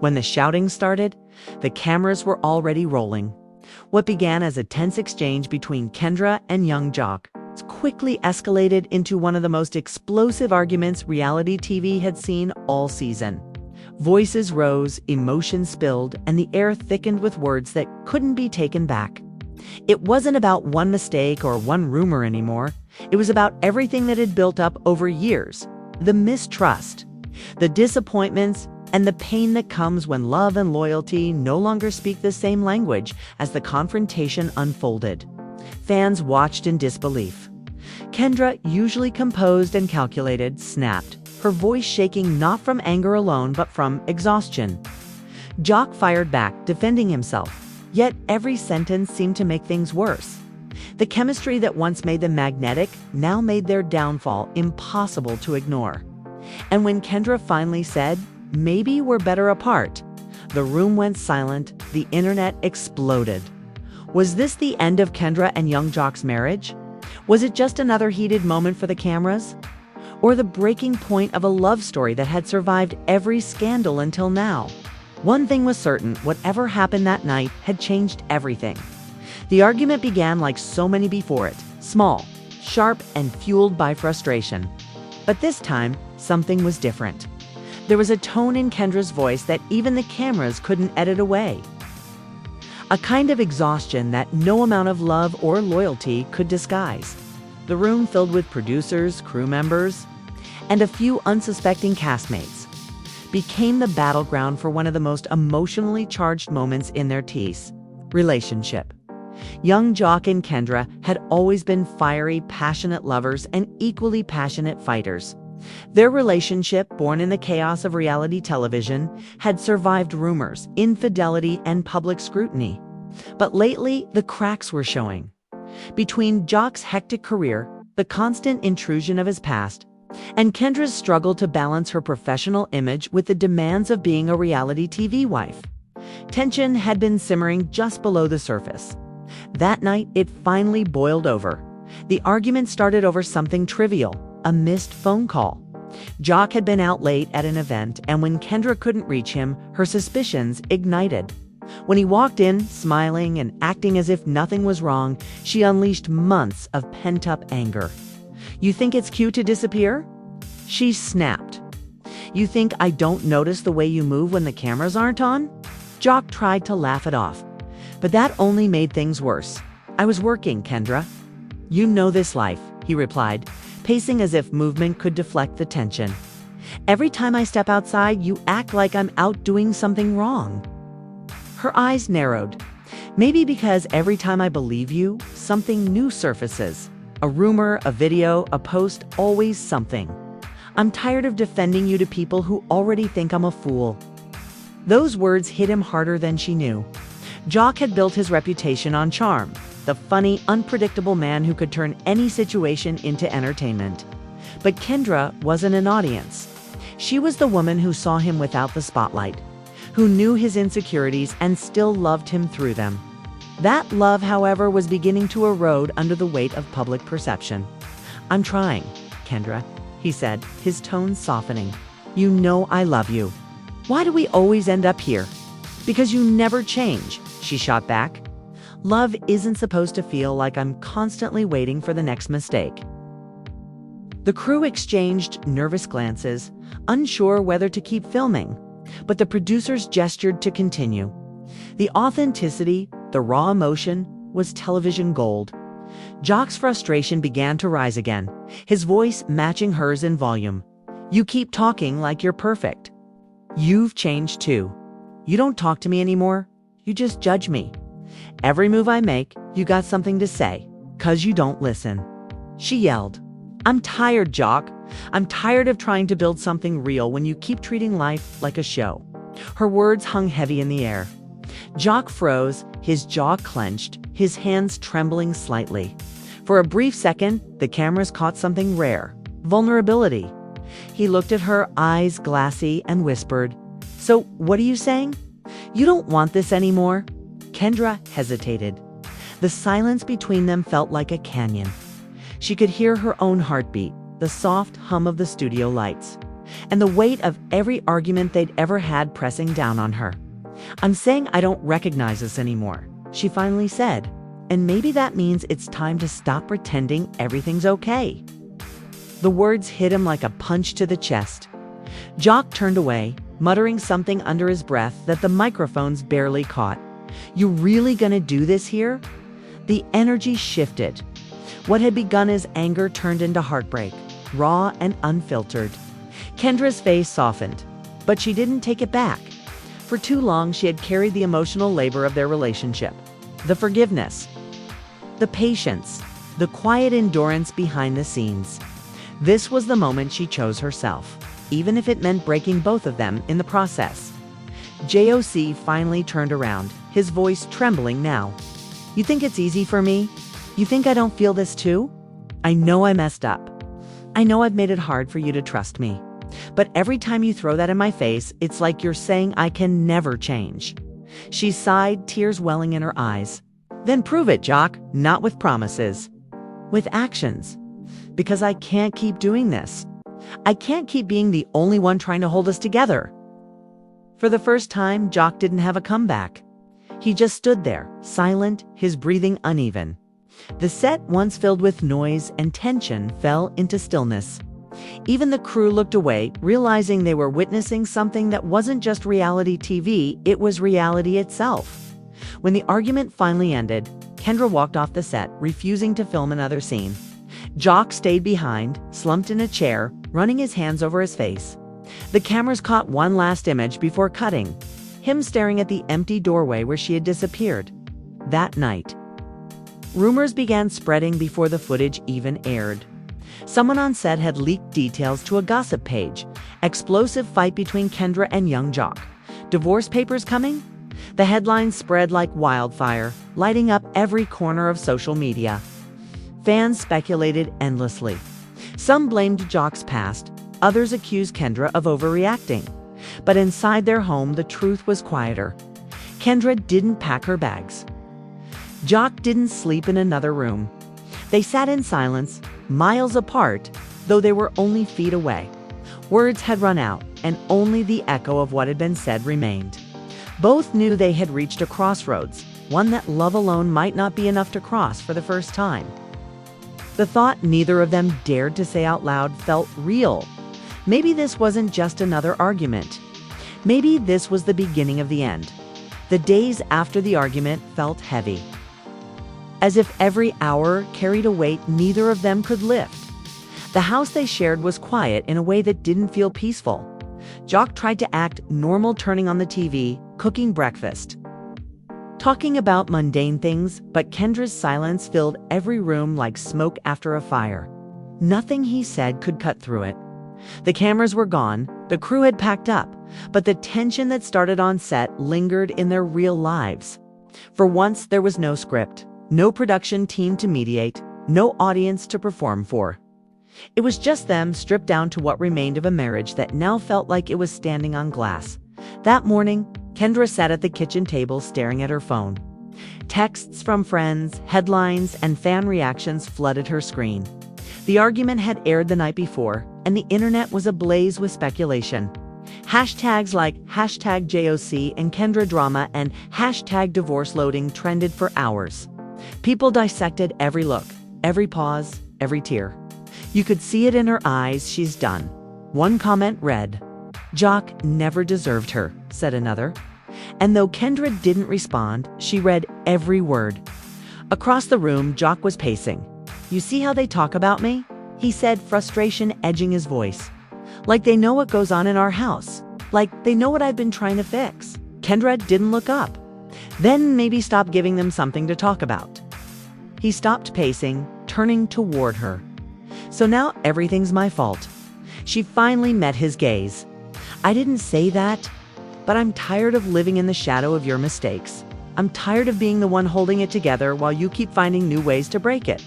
When the shouting started, the cameras were already rolling. What began as a tense exchange between Kendra and young Joc quickly escalated into one of the most explosive arguments reality TV had seen all season. Voices rose, emotions spilled, and the air thickened with words that couldn't be taken back. It wasn't about one mistake or one rumor anymore. It was about everything that had built up over years. The mistrust, the disappointments, and the pain that comes when love and loyalty no longer speak the same language. As the confrontation unfolded, fans watched in disbelief. Kendra, usually composed and calculated, snapped, her voice shaking not from anger alone but from exhaustion. Joc fired back, defending himself, yet every sentence seemed to make things worse. The chemistry that once made them magnetic now made their downfall impossible to ignore. And when Kendra finally said, "Maybe we're better apart," the room went silent, the internet exploded. Was this the end of Kendra and young Joc's marriage? Was it just another heated moment for the cameras? Or the breaking point of a love story that had survived every scandal until now? One thing was certain, whatever happened that night had changed everything. The argument began like so many before it, small, sharp, and fueled by frustration. But this time, something was different. There was a tone in Kendra's voice that even the cameras couldn't edit away. A kind of exhaustion that no amount of love or loyalty could disguise. The room filled with producers, crew members, and a few unsuspecting castmates became the battleground for one of the most emotionally charged moments in their T's relationship. Young Joc and Kendra had always been fiery, passionate lovers and equally passionate fighters. Their relationship, born in the chaos of reality television, had survived rumors, infidelity, and public scrutiny. But lately, the cracks were showing. Between Joc's hectic career, the constant intrusion of his past, and Kendra's struggle to balance her professional image with the demands of being a reality TV wife, tension had been simmering just below the surface. That night, it finally boiled over. The argument started over something trivial, a missed phone call. Joc had been out late at an event, and when Kendra couldn't reach him, her suspicions ignited. When he walked in, smiling and acting as if nothing was wrong, she unleashed months of pent-up anger. "You think it's cute to disappear?" She snapped. "You think I don't notice the way you move when the cameras aren't on?" Joc tried to laugh it off, but that only made things worse. "I was working, Kendra." "You know this life," he replied, pacing as if movement could deflect the tension. "Every time I step outside, you act like I'm out doing something wrong." Her eyes narrowed. "Maybe because every time I believe you, something new surfaces. A rumor, a video, a post, always something. I'm tired of defending you to people who already think I'm a fool." Those words hit him harder than she knew. Joc had built his reputation on charm, the funny, unpredictable man who could turn any situation into entertainment. But Kendra wasn't an audience. She was the woman who saw him without the spotlight, who knew his insecurities and still loved him through them. That love, however, was beginning to erode under the weight of public perception. "I'm trying, Kendra," he said, his tone softening. "You know I love you. Why do we always end up here?" "Because you never change," she shot back. "Love isn't supposed to feel like I'm constantly waiting for the next mistake." The crew exchanged nervous glances, unsure whether to keep filming, but the producers gestured to continue. The authenticity, the raw emotion, was television gold. Joc's frustration began to rise again, his voice matching hers in volume. "You keep talking like you're perfect. You've changed too. You don't talk to me anymore. You just judge me. Every move I make, you got something to say, 'cause you don't listen." She yelled. "I'm tired, Joc. I'm tired of trying to build something real when you keep treating life like a show." Her words hung heavy in the air. Joc froze, his jaw clenched, his hands trembling slightly. For a brief second, the cameras caught something rare, vulnerability. He looked at her, eyes glassy, and whispered, "So what are you saying? You don't want this anymore?" Kendra hesitated. The silence between them felt like a canyon. She could hear her own heartbeat, the soft hum of the studio lights. and the weight of every argument they'd ever had pressing down on her. "I'm saying I don't recognize this anymore," she finally said. "And maybe that means it's time to stop pretending everything's okay." The words hit him like a punch to the chest. Joc turned away, muttering something under his breath that the microphones barely caught. "You really gonna do this here?" The energy shifted. What had begun as anger turned into heartbreak, raw and unfiltered. Kendra's face softened, but she didn't take it back. For too long, she had carried the emotional labor of their relationship. The forgiveness, the patience, the quiet endurance behind the scenes. This was the moment she chose herself, even if it meant breaking both of them in the process. Joc finally turned around, his voice trembling now. "You think it's easy for me? You think I don't feel this too? I know I messed up. I know I've made it hard for you to trust me. But every time you throw that in my face, it's like you're saying I can never change." She sighed, tears welling in her eyes. "Then prove it, Joc, not with promises. With actions. Because I can't keep doing this. I can't keep being the only one trying to hold us together." For the first time, Joc didn't have a comeback. He just stood there, silent, his breathing uneven. The set, once filled with noise and tension, fell into stillness. Even the crew looked away, realizing they were witnessing something that wasn't just reality TV, it was reality itself. When the argument finally ended, Kendra walked off the set, refusing to film another scene. Joc stayed behind, slumped in a chair, running his hands over his face. The cameras caught one last image before cutting, him staring at the empty doorway where she had disappeared. That night, rumors began spreading before the footage even aired. Someone on set had leaked details to a gossip page. Explosive fight between Kendra and young Joc. Divorce papers coming? The headlines spread like wildfire, lighting up every corner of social media. Fans speculated endlessly. Some blamed Joc's past, others accused Kendra of overreacting. But inside their home, the truth was quieter. Kendra didn't pack her bags. Joc didn't sleep in another room. They sat in silence, miles apart, though they were only feet away. Words had run out, and only the echo of what had been said remained. Both knew they had reached a crossroads, one that love alone might not be enough to cross for the first time. The thought neither of them dared to say out loud felt real. Maybe this wasn't just another argument. Maybe this was the beginning of the end. The days after the argument felt heavy, as if every hour carried a weight neither of them could lift. The house they shared was quiet in a way that didn't feel peaceful. Joc tried to act normal, turning on the TV, cooking breakfast, talking about mundane things, but Kendra's silence filled every room like smoke after a fire. Nothing he said could cut through it. The cameras were gone, the crew had packed up, but the tension that started on set lingered in their real lives. For once, there was no script, no production team to mediate, no audience to perform for. It was just them, stripped down to what remained of a marriage that now felt like it was standing on glass. That morning, Kendra sat at the kitchen table staring at her phone. Texts from friends, headlines, and fan reactions flooded her screen. The argument had aired the night before, and the internet was ablaze with speculation. Hashtags like #JOC and Kendra drama and #divorce loading trended for hours. People dissected every look, every pause, every tear. You could see it in her eyes. "She's done." One comment read, "Joc never deserved her," said another. And though Kendra didn't respond, she read every word. Across the room, Joc was pacing. "You see how they talk about me?" he said, frustration edging his voice. "Like they know what goes on in our house. Like they know what I've been trying to fix." Kendra didn't look up. "Then maybe stop giving them something to talk about." He stopped pacing, turning toward her. "So now everything's my fault." She finally met his gaze. "I didn't say that, but I'm tired of living in the shadow of your mistakes. I'm tired of being the one holding it together while you keep finding new ways to break it."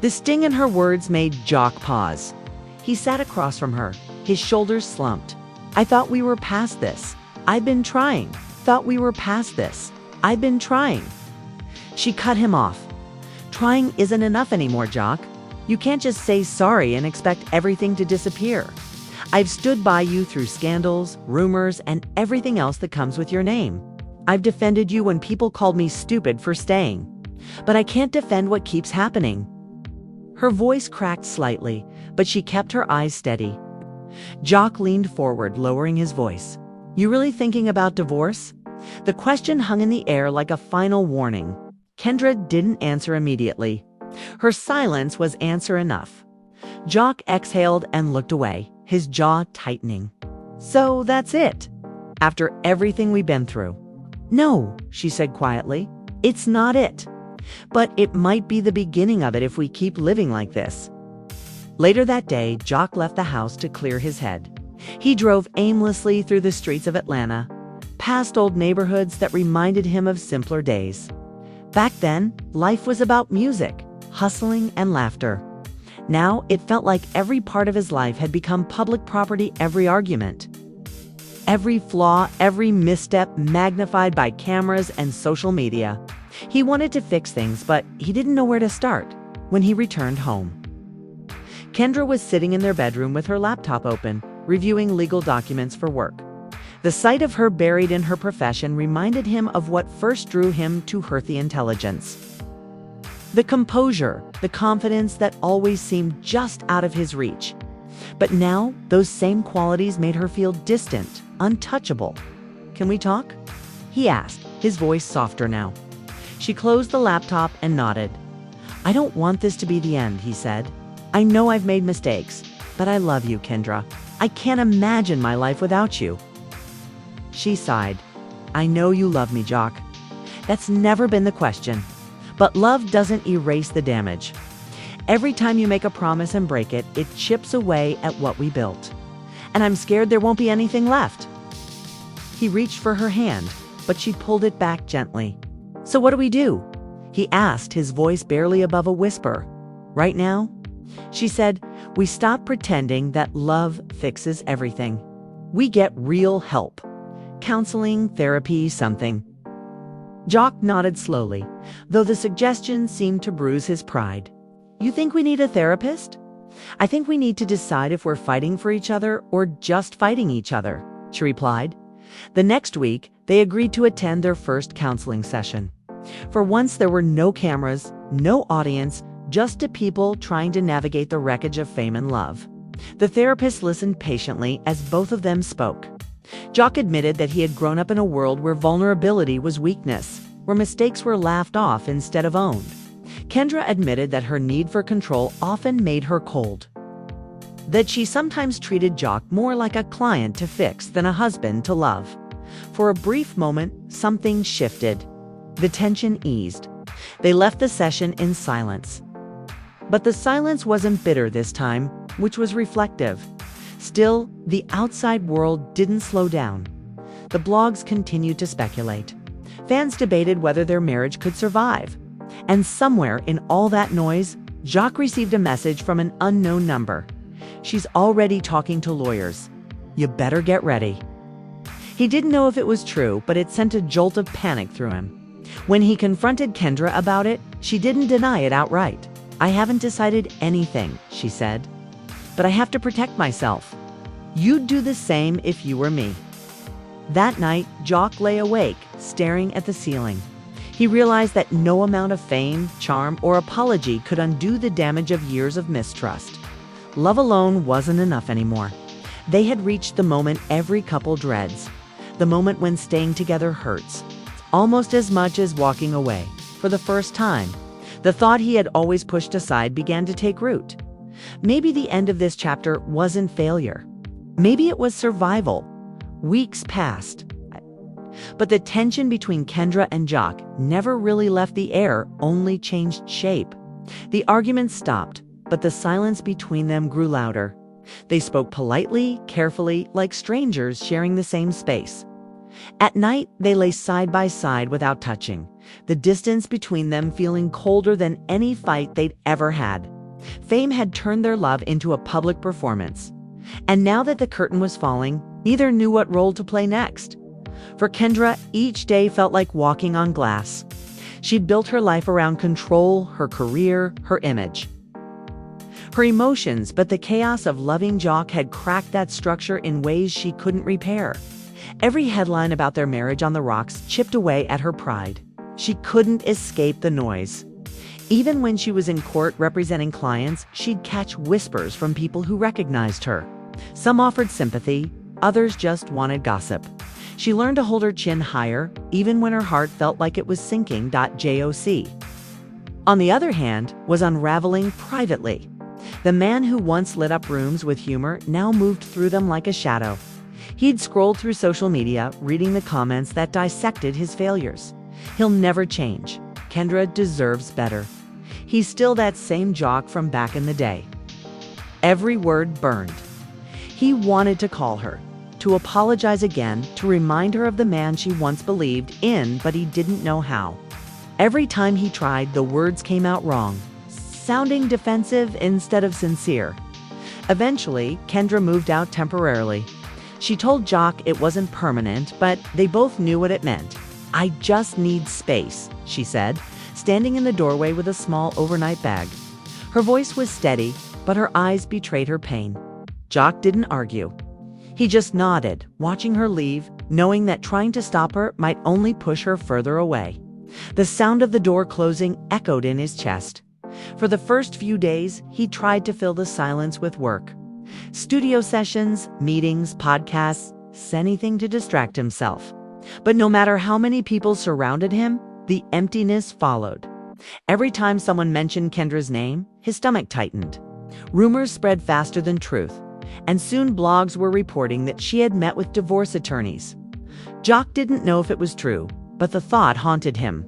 The sting in her words made Joc pause. He sat across from her, his shoulders slumped. "I thought we were past this. I've been trying. Thought we were past this. I've been trying." She cut him off. "Trying isn't enough anymore, Joc. You can't just say sorry and expect everything to disappear. I've stood by you through scandals, rumors, and everything else that comes with your name. I've defended you when people called me stupid for staying. But I can't defend what keeps happening." Her voice cracked slightly, but she kept her eyes steady. Joc leaned forward, lowering his voice. "You really thinking about divorce?" The question hung in the air like a final warning. Kendra didn't answer immediately. Her silence was answer enough. Joc exhaled and looked away, his jaw tightening. "So that's it? After everything we've been through?" "No," she said quietly. "It's not it. But it might be the beginning of it if we keep living like this." Later that day, Joc left the house to clear his head. He drove aimlessly through the streets of Atlanta, past old neighborhoods that reminded him of simpler days. Back then, life was about music, hustling, and laughter. Now, it felt like every part of his life had become public property, every argument. Every flaw, every misstep magnified by cameras and social media. He wanted to fix things, but he didn't know where to start when he returned home. Kendra was sitting in their bedroom with her laptop open, reviewing legal documents for work. The sight of her buried in her profession reminded him of what first drew him to earthy intelligence. The composure, the confidence that always seemed just out of his reach. But now, those same qualities made her feel distant, untouchable. "Can we talk?" he asked, his voice softer now. She closed the laptop and nodded. "I don't want this to be the end," he said. "I know I've made mistakes, but I love you, Kendra. I can't imagine my life without you." She sighed. "I know you love me, Joc. That's never been the question. But love doesn't erase the damage. Every time you make a promise and break it, it chips away at what we built. And I'm scared there won't be anything left." He reached for her hand, but she pulled it back gently. "So what do we do?" he asked, his voice barely above a whisper. "Right now?" She said, "We stop pretending that love fixes everything. We get real help. Counseling, therapy, something." Joc nodded slowly, though the suggestion seemed to bruise his pride. "You think we need a therapist?" "I think we need to decide if we're fighting for each other or just fighting each other," she replied. The next week, they agreed to attend their first counseling session. For once, there were no cameras, no audience, just two people trying to navigate the wreckage of fame and love. The therapist listened patiently as both of them spoke. Joc admitted that he had grown up in a world where vulnerability was weakness, where mistakes were laughed off instead of owned. Kendra admitted that her need for control often made her cold. That she sometimes treated Joc more like a client to fix than a husband to love. For a brief moment, something shifted. The tension eased. They left the session in silence. But the silence wasn't bitter this time, which was reflective. Still, the outside world didn't slow down. The blogs continued to speculate. Fans debated whether their marriage could survive. And somewhere in all that noise, Joc received a message from an unknown number. "She's already talking to lawyers. You better get ready." He didn't know if it was true, but it sent a jolt of panic through him. When he confronted Kendra about it, she didn't deny it outright. "I haven't decided anything," she said. "But I have to protect myself. You'd do the same if you were me." That night, Joc lay awake, staring at the ceiling. He realized that no amount of fame, charm, or apology could undo the damage of years of mistrust. Love alone wasn't enough anymore. They had reached the moment every couple dreads. The moment when staying together hurts, almost as much as walking away. For the first time, the thought he had always pushed aside began to take root. Maybe the end of this chapter wasn't failure. Maybe it was survival. Weeks passed. But the tension between Kendra and Joc never really left the air, only changed shape. The arguments stopped, but the silence between them grew louder. They spoke politely, carefully, like strangers sharing the same space. At night, they lay side by side without touching, the distance between them feeling colder than any fight they'd ever had. Fame had turned their love into a public performance. And now that the curtain was falling, neither knew what role to play next. For Kendra, each day felt like walking on glass. She'd built her life around control, her career, her image. her emotions, but the chaos of loving Joc had cracked that structure in ways she couldn't repair. Every headline about their marriage on the rocks chipped away at her pride. She couldn't escape the noise. Even when she was in court representing clients, she'd catch whispers from people who recognized her. Some offered sympathy, others just wanted gossip. She learned to hold her chin higher, even when her heart felt like it was sinking. Joc, on the other hand, was unraveling privately. The man who once lit up rooms with humor now moved through them like a shadow. He'd scrolled through social media, reading the comments that dissected his failures. He'll never change. Kendra deserves better. He's still that same Joc from back in the day. Every word burned. He wanted to call her, to apologize again, to remind her of the man she once believed in, but he didn't know how. Every time he tried, the words came out wrong, sounding defensive instead of sincere. Eventually, Kendra moved out temporarily. She told Joc it wasn't permanent, but they both knew what it meant. "I just need space," she said, standing in the doorway with a small overnight bag. Her voice was steady, but her eyes betrayed her pain. Joc didn't argue. He just nodded, watching her leave, knowing that trying to stop her might only push her further away. The sound of the door closing echoed in his chest. For the first few days, he tried to fill the silence with work. Studio sessions, meetings, podcasts, anything to distract himself. But no matter how many people surrounded him, the emptiness followed. Every time someone mentioned Kendra's name, his stomach tightened. Rumors spread faster than truth, and soon blogs were reporting that she had met with divorce attorneys. Joc didn't know if it was true, but the thought haunted him.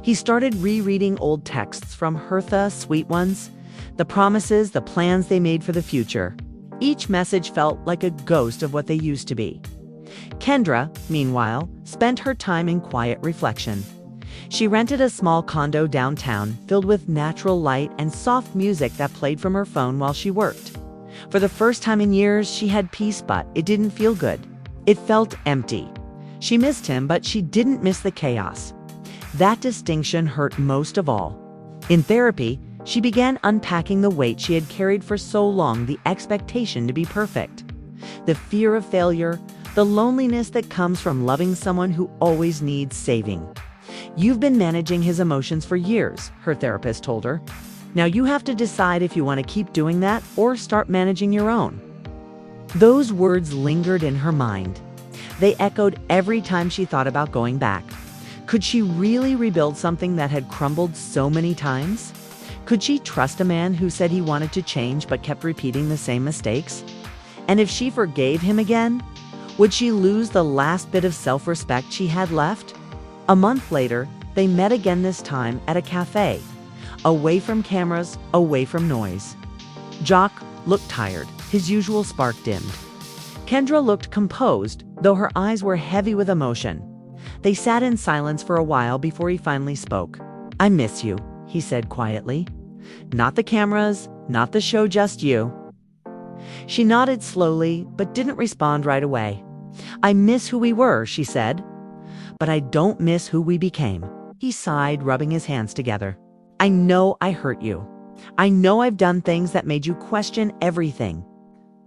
He started rereading old texts from Hertha, sweet ones, the promises, the plans they made for the future. Each message felt like a ghost of what they used to be. Kendra, meanwhile, spent her time in quiet reflection. She rented a small condo downtown, filled with natural light and soft music that played from her phone while she worked. For the first time in years, she had peace, but it didn't feel good. It felt empty. She missed him, but she didn't miss the chaos. That distinction hurt most of all. In therapy, she began unpacking the weight she had carried for so long, the expectation to be perfect, the fear of failure, the loneliness that comes from loving someone who always needs saving. "You've been managing his emotions for years," her therapist told her. "Now you have to decide if you want to keep doing that or start managing your own." Those words lingered in her mind. They echoed every time she thought about going back. Could she really rebuild something that had crumbled so many times? Could she trust a man who said he wanted to change but kept repeating the same mistakes? And if she forgave him again, would she lose the last bit of self-respect she had left? A month later, they met again, this time at a cafe. Away from cameras, away from noise. Joc looked tired, his usual spark dimmed. Kendra looked composed, though her eyes were heavy with emotion. They sat in silence for a while before he finally spoke. "I miss you," he said quietly. "Not the cameras, not the show, just you." She nodded slowly, but didn't respond right away. "I miss who we were," she said. "But I don't miss who we became." He sighed, rubbing his hands together. "I know I hurt you. I know I've done things that made you question everything.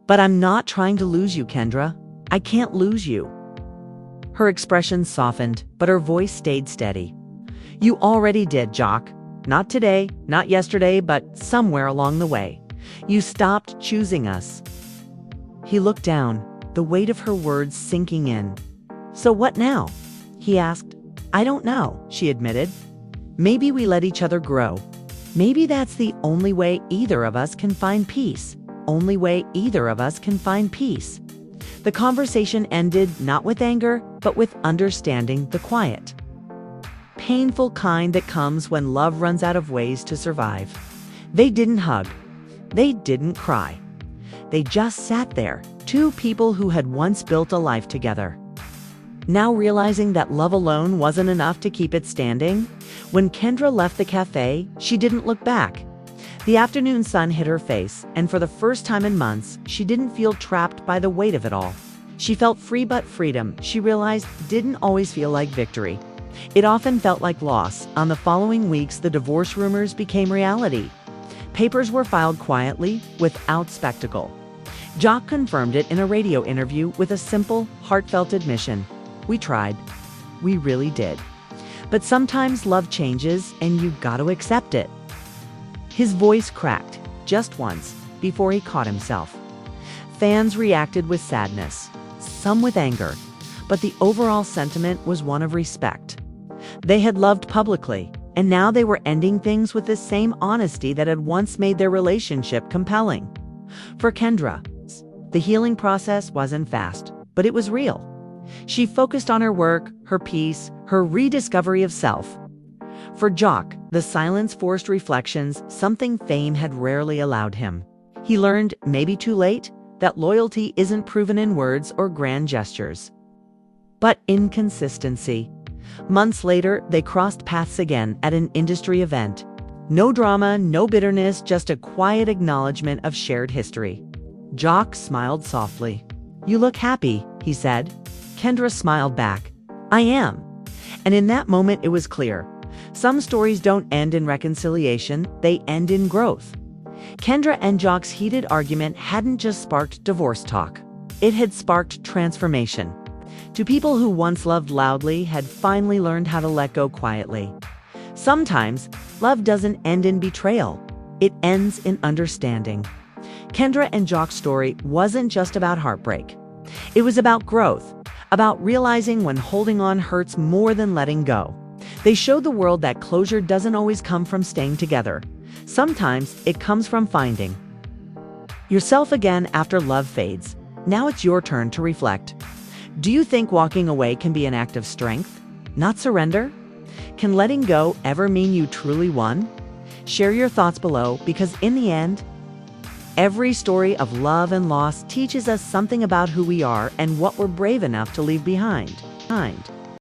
But I'm not trying to lose you, Kendra. I can't lose you." Her expression softened, but her voice stayed steady. "You already did, Joc. Not today, not yesterday, but somewhere along the way. You stopped choosing us." He looked down, the weight of her words sinking in. "So what now?" he asked. "I don't know," she admitted. "Maybe we let each other grow. Maybe that's the only way either of us can find peace. Only way either of us can find peace." The conversation ended not with anger, but with understanding, the quiet, painful kind that comes when love runs out of ways to survive. They didn't hug. They didn't cry. They just sat there, two people who had once built a life together. Now realizing that love alone wasn't enough to keep it standing, when Kendra left the cafe, she didn't look back. The afternoon sun hit her face, and for the first time in months, she didn't feel trapped by the weight of it all. She felt free, but freedom, she realized, didn't always feel like victory. It often felt like loss. On the following weeks, the divorce rumors became reality. Papers were filed quietly, without spectacle. Joc confirmed it in a radio interview with a simple, heartfelt admission. "We tried. We really did. But sometimes love changes and you gotta accept it." His voice cracked, just once, before he caught himself. Fans reacted with sadness, some with anger, but the overall sentiment was one of respect. They had loved publicly, and now they were ending things with the same honesty that had once made their relationship compelling. For Kendra, the healing process wasn't fast, but it was real. She focused on her work, her peace, her rediscovery of self. For Joc, the silence forced reflections, something fame had rarely allowed him. He learned, maybe too late, that loyalty isn't proven in words or grand gestures, but in consistency. Months later, they crossed paths again at an industry event. No drama, no bitterness, just a quiet acknowledgement of shared history. Joc smiled softly. "You look happy," he said. Kendra smiled back. "I am." And in that moment, it was clear. Some stories don't end in reconciliation, they end in growth. Kendra and Joc's heated argument hadn't just sparked divorce talk. It had sparked transformation. Two people who once loved loudly had finally learned how to let go quietly. Sometimes, love doesn't end in betrayal. It ends in understanding. Kendra and Joc's story wasn't just about heartbreak. It was about growth, about realizing when holding on hurts more than letting go. They showed the world that closure doesn't always come from staying together. Sometimes it comes from finding yourself again after love fades. Now it's your turn to reflect. Do you think walking away can be an act of strength, not surrender? Can letting go ever mean you truly won? Share your thoughts below, because in the end, every story of love and loss teaches us something about who we are and what we're brave enough to leave behind.